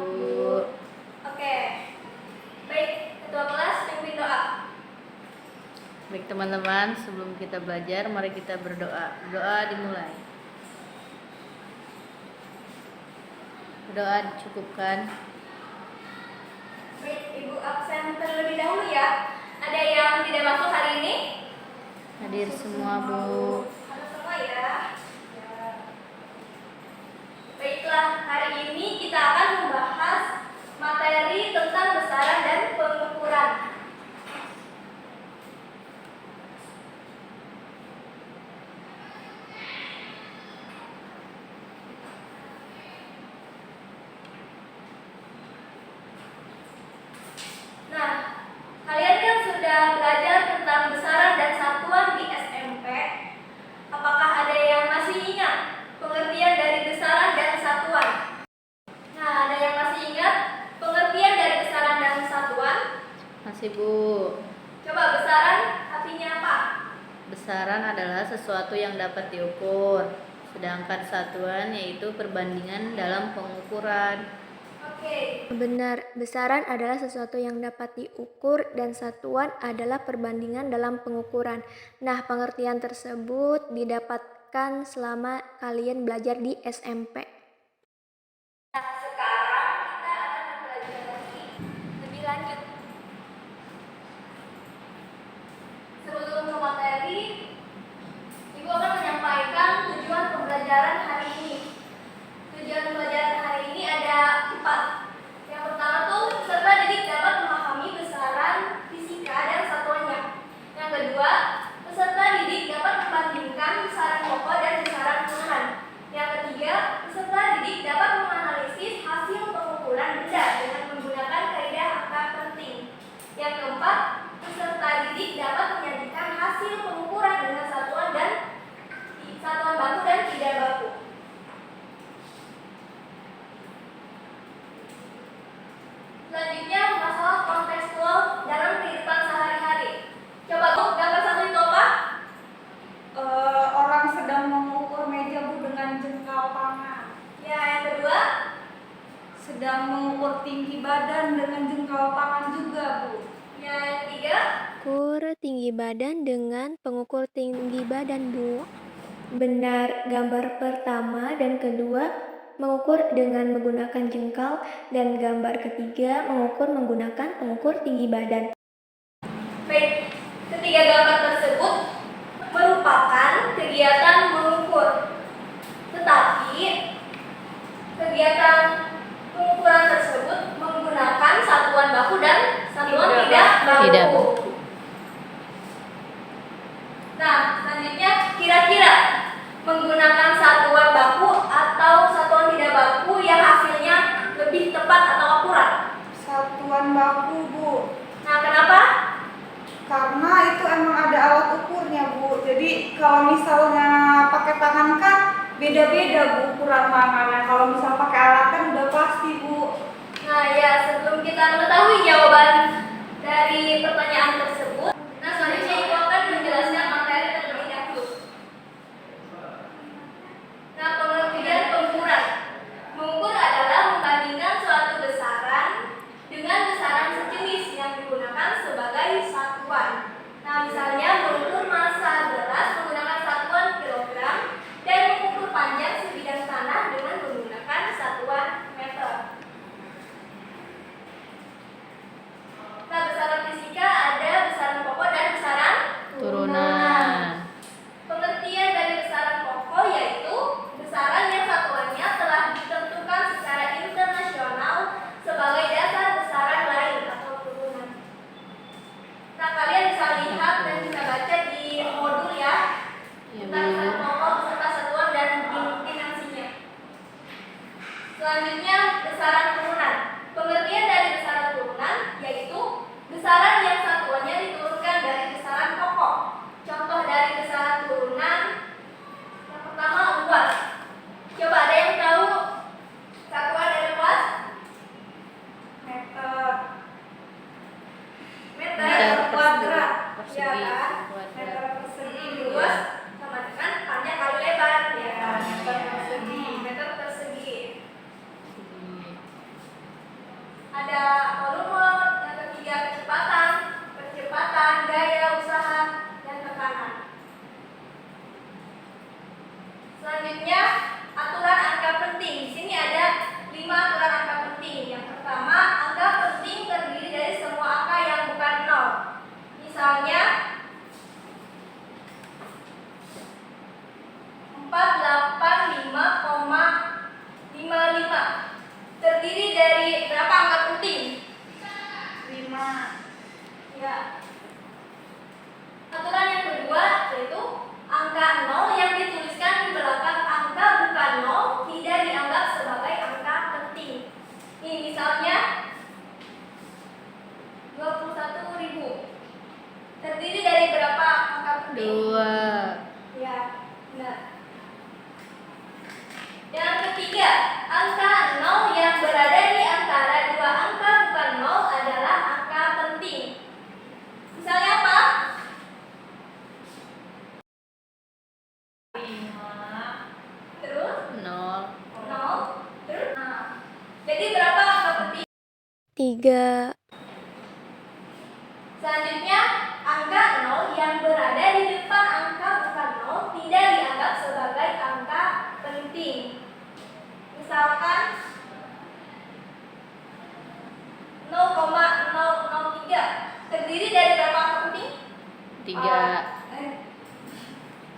Bu. Oke. Baik, ketua kelas pimpin doa. Baik teman-teman, sebelum kita belajar, mari kita berdoa. Doa dimulai. Doa dicukupkan. Baik, Ibu absen terlebih dahulu ya. Ada yang tidak masuk hari ini? Hadir semua, Bu. Halo semua ya. Baiklah, hari ini kita akan membahas materi tentang besaran dan pengukuran. Nah, kalian kan sudah belajar tentang besaran dan satuan di SMP. Apakah ada yang masih ingat pengertian dari besaran dan satuan? Nah, ada yang masih ingat pengertian dari besaran dan satuan? Masih, Bu. Coba besaran artinya apa? Besaran adalah sesuatu yang dapat diukur, sedangkan satuan yaitu perbandingan dalam pengukuran. Oke. Benar, besaran adalah sesuatu yang dapat diukur dan satuan adalah perbandingan dalam pengukuran. Nah, pengertian tersebut didapatkan selama kalian belajar di SMP. Nah, sekarang kita akan mempelajari lebih lanjut. Sebelum ke materi, Ibu akan menyampaikan tujuan pembelajaran hari ini. Tujuan pembelajaran hari ini ada 4. Yang pertama tuh peserta didik dapat memahami besaran fisika dan satuannya. Yang kedua, peserta didik dapat membandingkan besaran pokok dan besaran turunan. Yang ketiga, peserta didik dapat menganalisis hasil pengukuran benda dengan menggunakan kaidah angka penting. Yang keempat, peserta didik dapat menyajikan hasil pengukuran dengan satuan baku dan tidak baku. Selanjutnya, masalah kontekstual dalam kehidupan sehari-hari. Coba Bu, gambar satu itu apa? Orang sedang mengukur meja, Bu, dengan jengkal tangan. Ya, yang kedua. Sedang mengukur tinggi badan dengan jengkal tangan juga, Bu. Ya, yang ketiga. Ukur tinggi badan dengan pengukur tinggi badan, Bu. Benar, gambar pertama dan kedua mengukur dengan menggunakan jengkal dan gambar ketiga mengukur menggunakan pengukur tinggi badan. Baik, ketiga gambar tersebut merupakan kegiatan mengukur. Tetapi kegiatan pengukuran tersebut menggunakan satuan baku dan satuan tidak baku. Nah, selanjutnya kira-kira menggunakan satuan baku atau satuan tidak baku yang hasilnya lebih tepat atau akurat? Satuan baku, Bu. Nah, kenapa? Karena itu emang ada alat ukurnya, Bu. Jadi kalau misalnya pakai tangan kan beda-beda, Bu, ukuran tangannya. Kalau misal pakai alat kan udah pasti, Bu. Nah ya, sebelum kita mengetahui jawaban dari pertanyaan tersebut, nah selanjutnya Ibu akan menjelaskan materi terlebih dahulu. Nah, pengertian pengukuran. Mengukur adalah membandingkan suatu besaran dengan besaran sejenis yang digunakan sebagai satuan. Nah, misalnya mengukur massa gelas menggunakan satuan kilogram dan mengukur panjang sebidang tanah dengan menggunakan satuan meter. ada volume, yang ketiga kecepatan, gaya usaha, dan tekanan. Selanjutnya, aturan angka penting. Di sini ada 5 aturan angka penting. Yang pertama, angka penting terdiri dari semua angka yang bukan 0. Misalnya 485,55 terdiri dari berapa angka penting? 5. Ya. Aturan yang kedua yaitu angka 0 yang dituliskan di belakang angka bukan 0 tidak dianggap sebagai angka penting. Ini misalnya 21.000 terdiri dari berapa angka penting? 2. Ya, benar. Yang ketiga, angka 0 yang berada di antara dua angka bukan 0 adalah angka penting. Misalnya apa? 5. Terus? 0. 0. Terus? Nah. Jadi berapa angka penting? 3, Selanjutnya, angka 0 yang berada di depan angka bukan 0 tidak dianggap sebagai angka penting. Misalkan 0,003 terdiri dari berapa angka penting? 3.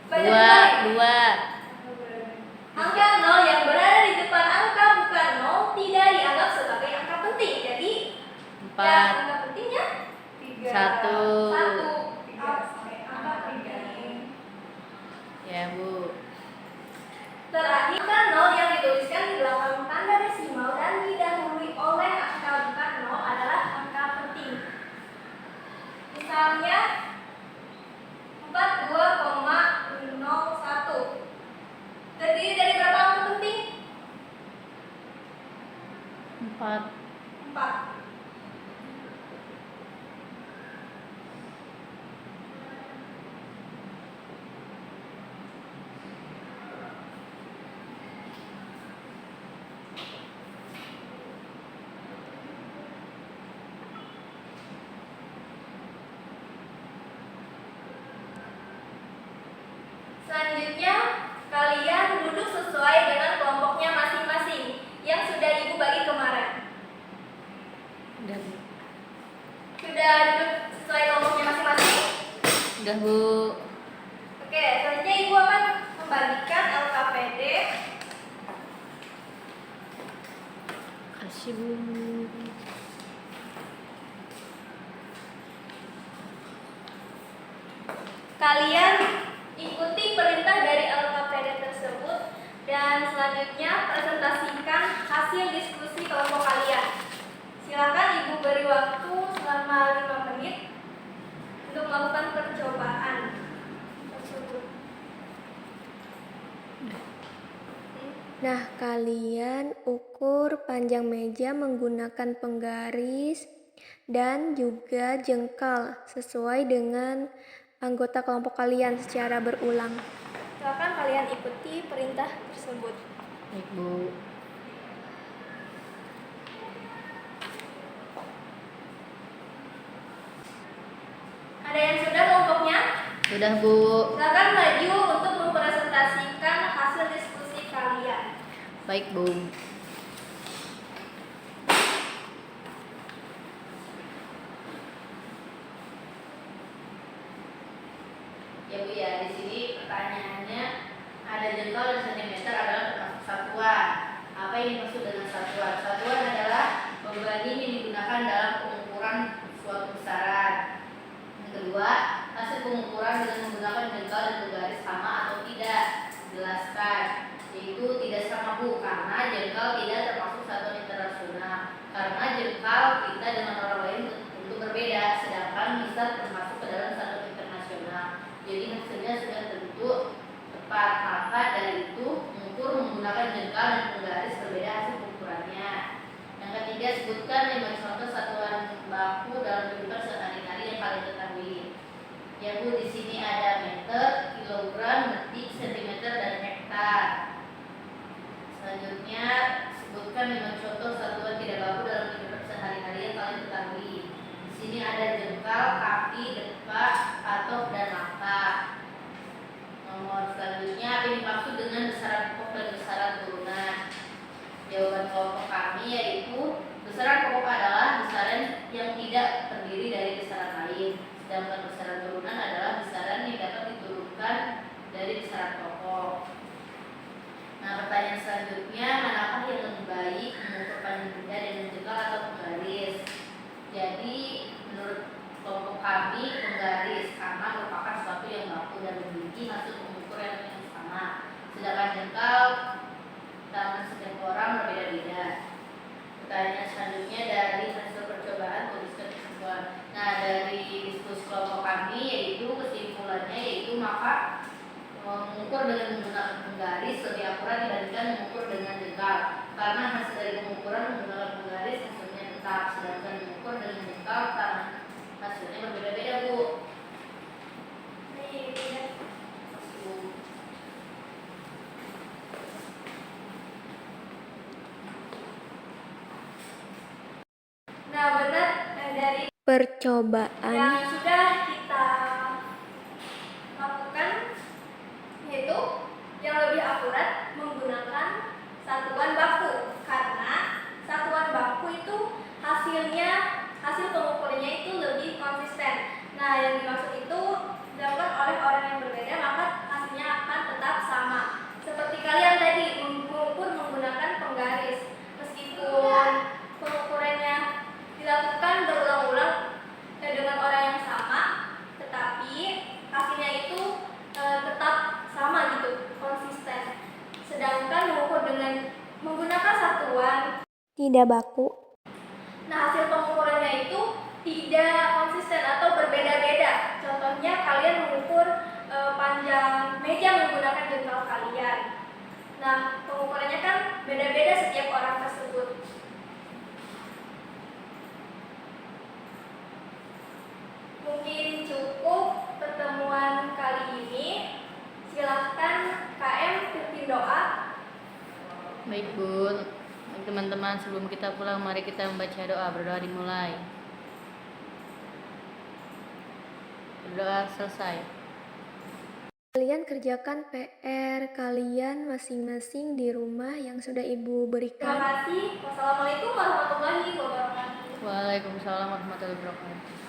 Banyak 2. sekali. 2. Angka 0 yang berada di depan angka bukan 0 tidak dianggap sebagai angka penting. Jadi, yang 4. angka pentingnya 1. 1. Angka penting. Ya, Bu. Terakhir, angka 0 yang dituliskan di belakang tanda desimal dan didahului oleh angka bukan 0 adalah angka penting. Misalnya 42,01 terdiri dari berapa angka penting? 4. 4. Selanjutnya, kalian duduk sesuai dengan kelompoknya masing-masing yang sudah Ibu bagi kemarin. Udah, Bu. Sudah duduk sesuai kelompoknya masing-masing? Udah, Bu. Oke, selanjutnya Ibu akan membagikan LKPD. Kasih, Bu. Kalian ikuti perintah dari LKPD tersebut dan selanjutnya presentasikan hasil diskusi kelompok kalian. Silakan Ibu beri waktu selama 5 menit untuk melakukan percobaan tersebut. Nah, kalian ukur panjang meja menggunakan penggaris dan juga jengkal sesuai dengan anggota kelompok kalian secara berulang. Silakan kalian ikuti perintah tersebut. Baik, Bu. Ada yang sudah kelompoknya? Sudah, Bu. Silakan maju untuk mempresentasikan hasil diskusi kalian. Baik, Bu. Ya, Bu, ya. Di sini pertanyaannya ada jengkal dan sentimeter adalah termasuk satuan. Apa yang dimaksud dengan satuan? Satuan adalah pembanding yang digunakan dalam pengukuran suatu besaran. Yang kedua, hasil pengukuran dengan menggunakan jengkal dan penggaris sama atau tidak. Jelaskan. Yaitu tidak sama, Bu, karena jengkal tidak termasuk satuan internasional. Karena jengkal kita dengan orang lain tentu berbeda, sedangkan misal termasuk ke dalam satuan internasional. Jadi hasilnya sudah tentu tepat. Maka dari itu mengukur menggunakan jengkal dan penggaris berbeda hasil pengukurannya. Yang ketiga, sebutkan 5 contoh satuan baku dalam kehidupan sehari-hari yang kalian ketahui. Ya, Bu, di sini ada meter, kilogram, detik, sentimeter, dan hektar. Selanjutnya, sebutkan 5 contoh satuan tidak baku dalam kehidupan sehari-hari memiliki hasil pengukuran yang sama. Sedangkan jengkal tangan setiap orang berbeda-beda. Pertanyaan selanjutnya dari hasil percobaan tuliskan kesimpulan. Nah, dari diskusi kelompok kami yaitu kesimpulannya yaitu maka mengukur dengan menggunakan penggaris lebih akurat dibandingkan mengukur dengan jengkal karena hasil dari pengukuran menggunakan penggaris hasilnya tetap, sedangkan mengukur dengan jengkal tangan hasilnya berbeda-beda, Bu. Nih, beda. Nah, benar dari Percobaan yang sudah kita lakukan yaitu yang lebih akurat menggunakan satuan baku karena satuan baku itu hasil pengukurannya itu lebih konsisten. Nah, yang dimaksud itu dilakukan oleh orang yang berbeda maka hasilnya akan tetap sama. Seperti kalian tadi mengukur menggunakan penggaris meskipun pengukurannya dilakukan berulang-ulang dengan orang yang sama, tetapi hasilnya itu tetap sama gitu, konsisten. Sedangkan mengukur dengan menggunakan satuan, tidak baku. nah hasil pengukurannya itu tidak konsisten atau berbeda-beda. Contohnya kalian mengukur panjang meja menggunakan jengkal kalian. Nah, pengukurannya kan beda-beda setiap orang tersebut. Mungkin cukup pertemuan kali ini. Silahkan KM pimpin doa. Baik, Bu. Teman-teman, sebelum kita pulang mari kita membaca doa. Berdoa dimulai. Berdoa selesai. Kalian kerjakan PR kalian masing-masing di rumah yang sudah Ibu Terima berikan. kasih. Wassalamualaikum warahmatullahi wabarakatuh. Waalaikumsalam warahmatullahi wabarakatuh.